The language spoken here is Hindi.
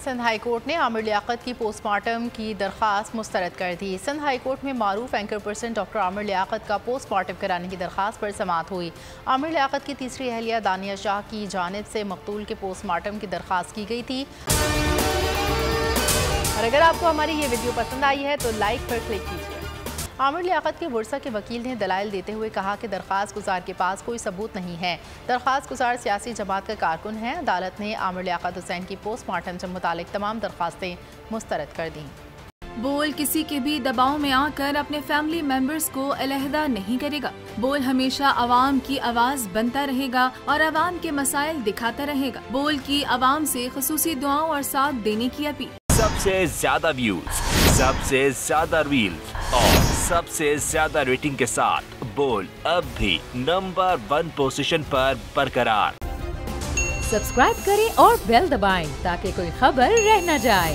सिंध हाई कोर्ट ने आमिर लियाकत की पोस्टमार्टम की दरख्वास्त मुस्तरद कर दी। सिंध हाई कोर्ट में मारूफ anchor person doctor Aamir Liaquat का पोस्टमार्टम कराने की दरख्वास्त पर समाअत हुई। आमिर लियाकत की तीसरी अहलिया दानिया शाह की जानिब से मकतूल के पोस्टमार्टम की दरख्वास्त की गई थी। और अगर आपको हमारी ये वीडियो पसंद आई है तो लाइक पर क्लिक कीजिए। आमिर लियाकत के वर्सा के वकील ने दलाइल देते हुए कहा कि दरख्वास्त गुजार के पास कोई सबूत नहीं है। दरख्वास्त गुजार सियासी जमात का कारकुन है। अदालत ने आमिर लियाकत हुसैन की पोस्टमार्टम से मुतालिक तमाम दरख्वास्तें मुस्तरद कर दी। बोल किसी के भी दबाव में आकर अपने फैमिली मेंबर्स को अलहदा नहीं करेगा। बोल हमेशा अवाम की आवाज बनता रहेगा और अवाम के मसाइल दिखाता रहेगा। बोल की अवाम से खुसूसी दुआओं और साथ देने की अपील। सबसे ज्यादा व्यूज, सबसे ज्यादा रील्स और सबसे ज्यादा रेटिंग के साथ बोल अब भी नंबर 1 पोजीशन पर बरकरार। सब्सक्राइब करें और बेल दबाएं ताकि कोई खबर रह न जाए।